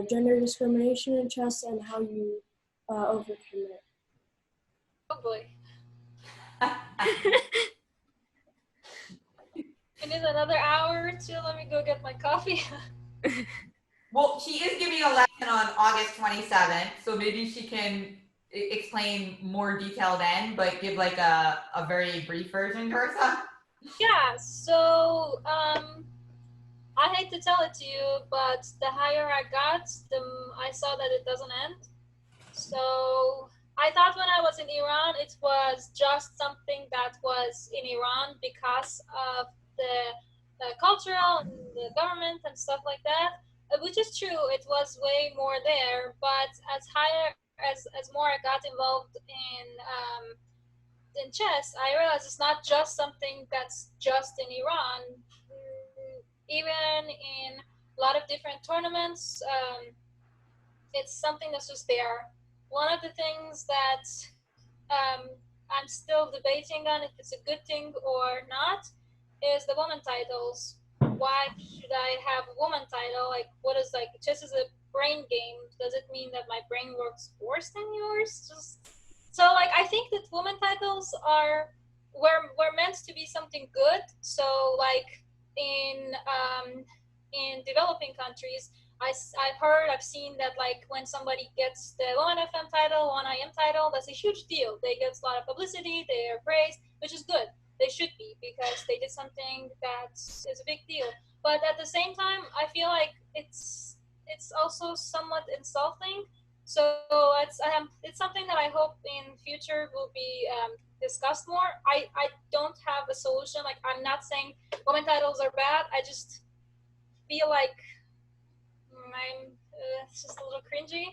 gender discrimination in chess and how you overcame it. Oh boy. We need another hour or two. Let me go get my coffee. Well, she is giving a lesson on August 27th, so maybe she can explain more detail then, but give like a very brief version, Dorsa. Yeah, so I hate to tell it to you, but the higher I got, I saw that it doesn't end. So I thought when I was in Iran, it was just something that was in Iran because of the cultural and the government and stuff like that, which is true. It was way more there, but as more I got involved in chess, I realized it's not just something that's just in Iran. Even in a lot of different tournaments, it's something that's just there. One of the things that I'm still debating on if it's a good thing or not is the woman titles. Why should I have a woman title? Like, what is like chess is a brain game? Does it mean that my brain works worse than yours? So like I think that woman titles were meant to be something good. So like in developing countries, I've seen that like when somebody gets the Woman FM title, One IM title, that's a huge deal. They get a lot of publicity, they are praised, which is good. They should be because they did something that is a big deal. But at the same time, I feel like it's also somewhat insulting. So it's something that I hope in future will be discussed more. I don't have a solution. Like I'm not saying women titles are bad. I just feel like it's just a little cringy.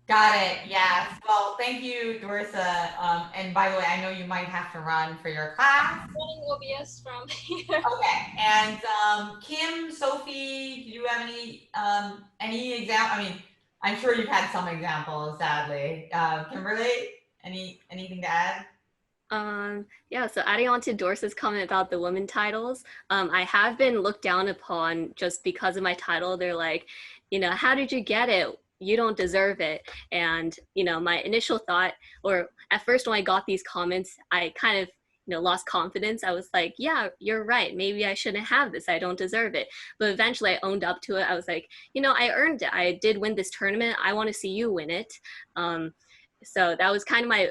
Got it. Yes. Well, thank you, Dorsa. And by the way, I know you might have to run for your class. I'm running OBS from here. Okay. And Kim, Sophie, do you have any example? I mean, I'm sure you've had some examples, sadly. Kimberly, anything to add? Yeah, so adding on to Dorsa's comment about the women titles, I have been looked down upon just because of my title. They're like, how did you get it? You don't deserve it. And, my initial thought, or at first when I got these comments, I kind of, lost confidence. I was like, yeah, you're right. Maybe I shouldn't have this. I don't deserve it. But eventually I owned up to it. I was like, I earned it. I did win this tournament. I want to see you win it. So that was kind of my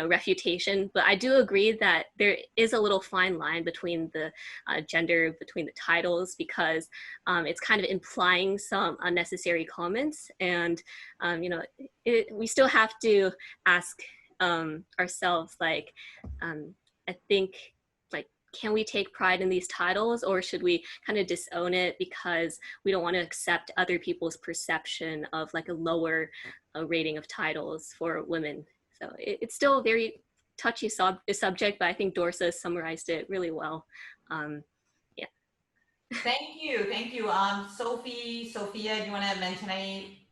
refutation, but I do agree that there is a little fine line between the gender, between the titles, because it's kind of implying some unnecessary comments, and we still have to ask ourselves, like, I think, like, can we take pride in these titles, or should we kind of disown it because we don't want to accept other people's perception of like a lower rating of titles for women? So it's still a very touchy subject, but I think Dorsa summarized it really well. Yeah. Thank you. Sophia, do you want to mention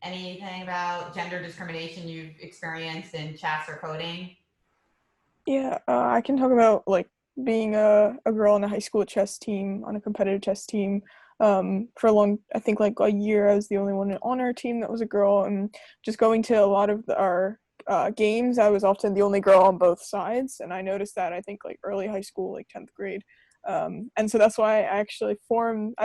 anything about gender discrimination you've experienced in chess or coding? Yeah, I can talk about like being a girl on a high school chess team, on a competitive chess team. For I think like a year, I was the only one on our team that was a girl, and just going to a lot of our games, I was often the only girl on both sides, and I noticed that I think like early high school, like 10th grade, And so that's why I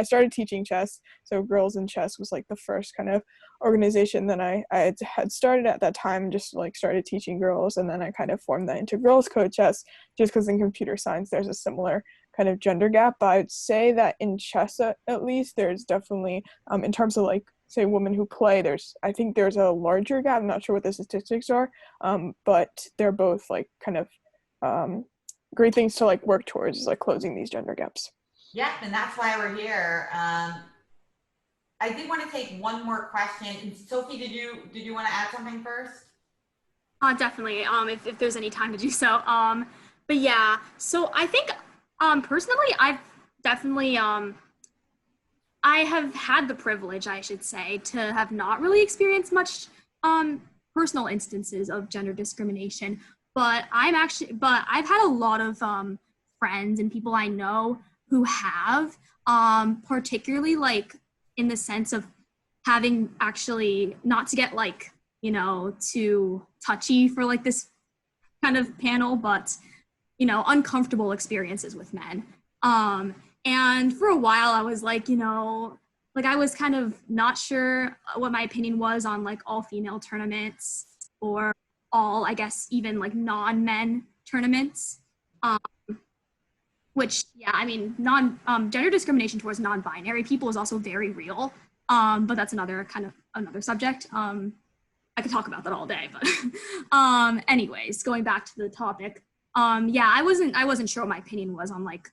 started teaching chess. So Girls in Chess was like the first kind of organization that I had started at that time, just like started teaching girls, and then I kind of formed that into Girls Code Chess, just because in computer science there's a similar kind of gender gap. But I'd say that in chess at least there's definitely in terms of like say women who play, I think there's a larger gap. I'm not sure what the statistics are, but they're both like kind of great things to like work towards, is like closing these gender gaps. Yeah, and that's why we're here. I did want to take one more question. Sophie, did you want to add something first? Definitely. If there's any time to do so. But yeah. So I think personally, I've definitely I have had the privilege, I should say, to have not really experienced much personal instances of gender discrimination. But I've had a lot of friends and people I know who have, particularly like in the sense of having actually, not to get like, too touchy for like this kind of panel, but, uncomfortable experiences with men. And for a while I was like, I was kind of not sure what my opinion was on like all female tournaments or all, I guess, even like non-men tournaments, which, yeah, I mean, gender discrimination towards non-binary people is also very real, but that's another subject. I could talk about that all day, but anyways, going back to the topic, yeah, I wasn't sure what my opinion was on like,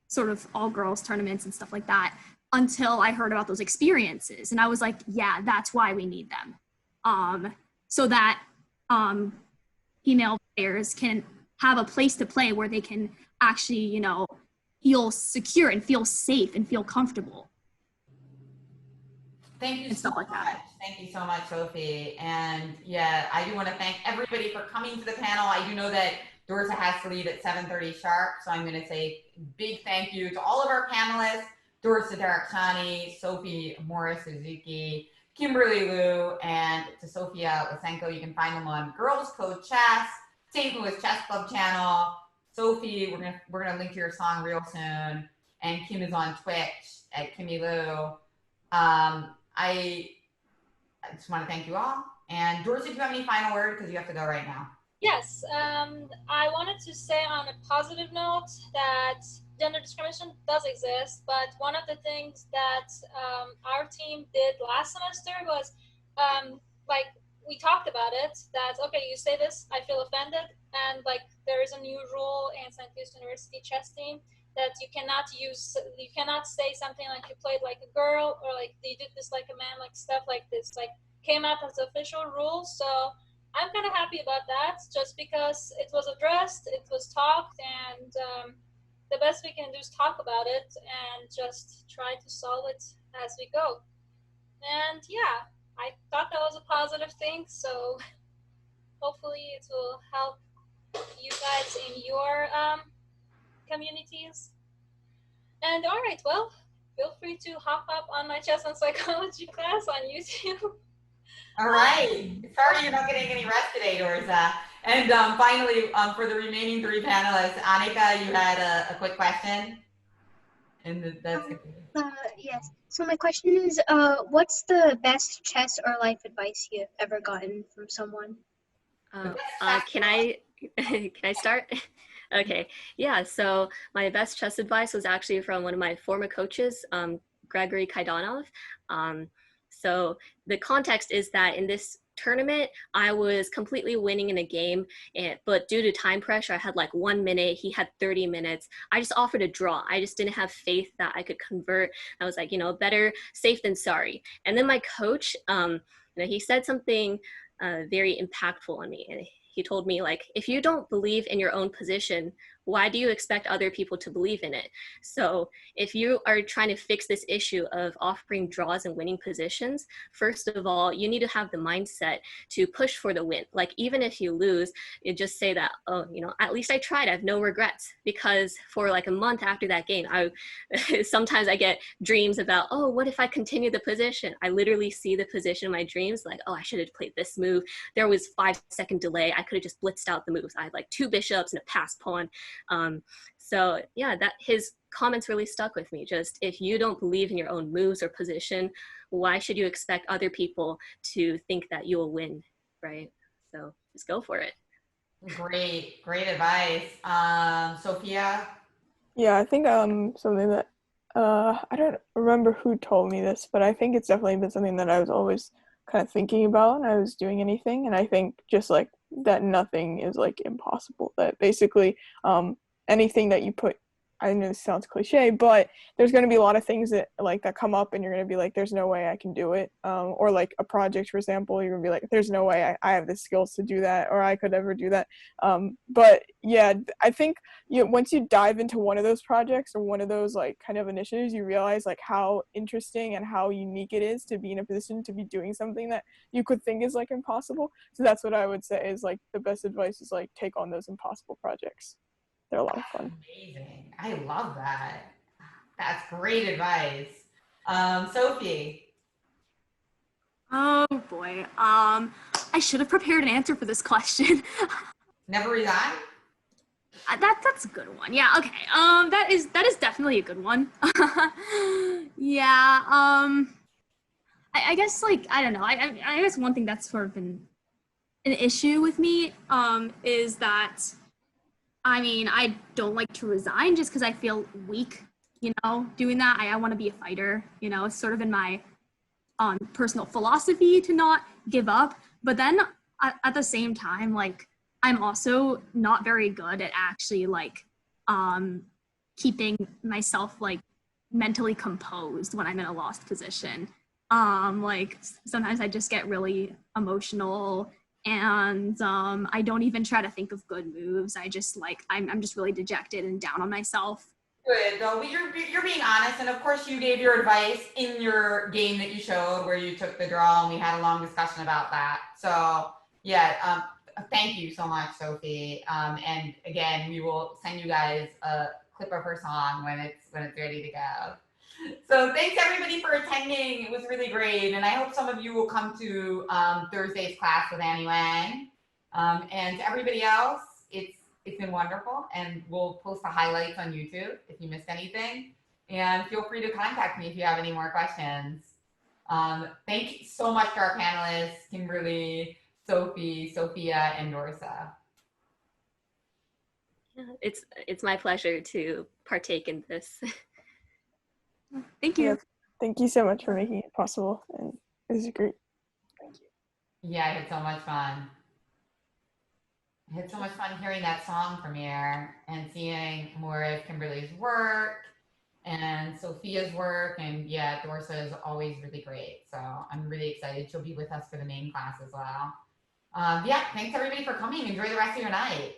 sort of all girls tournaments and stuff like that until I heard about those experiences, and I was like, yeah, that's why we need them. So that female players can have a place to play where they can actually, feel secure and feel safe and feel comfortable. Thank you so much. Thank you so much, Sophie. And yeah, I do want to thank everybody for coming to the panel. I do know that Dorsa has to leave at 7:30 sharp, so I'm going to say big thank you to all of our panelists, Dorsa Derakhshani, Sophie Morris-Suzuki, Kimberly Liu, and to Sofiya Lysenko. You can find them on Girls Code Chess, St. Louis Chess Club channel. Sophie, we're gonna link to your song real soon. And Kim is on Twitch at Kimmy Liu. I just want to thank you all. And Dorsey, do you have any final word? Because you have to go right now. Yes, I wanted to say on a positive note that gender discrimination does exist, but one of the things that our team did last semester was like we talked about it, that okay, you say this, I feel offended, and like there is a new rule in St. Louis University chess team that you cannot say something like you played like a girl or like you did this like a man, like stuff like this, like came out as official rules. So I'm kind of happy about that, just because it was addressed, it was talked, and the best we can do is talk about it and just try to solve it as we go. And yeah, I thought that was a positive thing, so hopefully it will help you guys in your communities. And all right, well, feel free to hop up on my chess and psychology class on YouTube. All right. Sorry you're not getting any rest today, Dorsa. And finally, for the remaining three panelists, Annika, you had a quick question? And that's yes. So my question is, what's the best chess or life advice you've ever gotten from someone? Can I start? Okay, yeah, so my best chess advice was actually from one of my former coaches, Gregory Kaidanov. So the context is that in this tournament, I was completely winning in a game, but due to time pressure, I had like 1 minute, he had 30 minutes. I just offered a draw. I just didn't have faith that I could convert. I was like, better safe than sorry. And then my coach, he said something very impactful on me. And he told me, like, if you don't believe in your own position, why do you expect other people to believe in it? So if you are trying to fix this issue of offering draws and winning positions, first of all, you need to have the mindset to push for the win. Like, even if you lose, you just say that, oh, at least I tried, I have no regrets. Because for like a month after that game, sometimes I get dreams about, oh, what if I continue the position? I literally see the position in my dreams, like, oh, I should have played this move. There was 5-second delay. I could have just blitzed out the moves. I had like 2 bishops and a passed pawn. So yeah, that his comments really stuck with me. Just if you don't believe in your own moves or position, why should you expect other people to think that you'll win, right? So just go for it. Great advice. Sophia? Yeah, I think something that I don't remember who told me this, but I think it's definitely been something that I was always kind of thinking about when I was doing anything. And I think just like that nothing is like impossible. That basically anything that you put, I know this sounds cliche, but there's going to be a lot of things that like that come up and you're going to be like, there's no way I can do it. Or like a project, for example, you're going to be like, there's no way I have the skills to do that, or I could ever do that. But yeah, I think once you dive into one of those projects or one of those like kind of initiatives, you realize like how interesting and how unique it is to be in a position to be doing something that you could think is like impossible. So that's what I would say is like the best advice is like take on those impossible projects. They're a lot of fun. Amazing. I love that. That's great advice. Sophie? Oh boy. I should have prepared an answer for this question. Never resign? That's a good one. Yeah. Okay. That is definitely a good one. Yeah. I guess like I don't know. I guess one thing that's sort of been an issue with me is that I mean I don't like to resign just because I feel weak. You know, doing that. I want to be a fighter. You know, it's sort of in my personal philosophy to not give up. But then at the same time, like I'm also not very good at actually like keeping myself like mentally composed when I'm in a lost position. Like sometimes I just get really emotional and I don't even try to think of good moves. I just like I'm just really dejected and down on myself. Good, though. But you're being honest, and of course you gave your advice in your game that you showed where you took the draw, and we had a long discussion about that. So yeah, thank you so much, Sophie. And again, we will send you guys a clip of her song when it's ready to go. So thanks everybody for attending. It was really great, and I hope some of you will come to Thursday's class with Annie Wang. And to everybody else, it's been wonderful, and we'll post the highlights on YouTube if you missed anything. And feel free to contact me if you have any more questions. Thank you so much to our panelists, Kimberly, Sophie, Sophia, and Dorsa. It's my pleasure to partake in this. Thank you. Yeah, thank you so much for making it possible, and this is great. Thank you. Yeah, I had so much fun. I had so much fun hearing that song premiere and seeing more of Kimberly's work and Sophia's work. And yeah, Dorsa is always really great. So I'm really excited. She'll be with us for the main class as well. Yeah, thanks everybody for coming. Enjoy the rest of your night.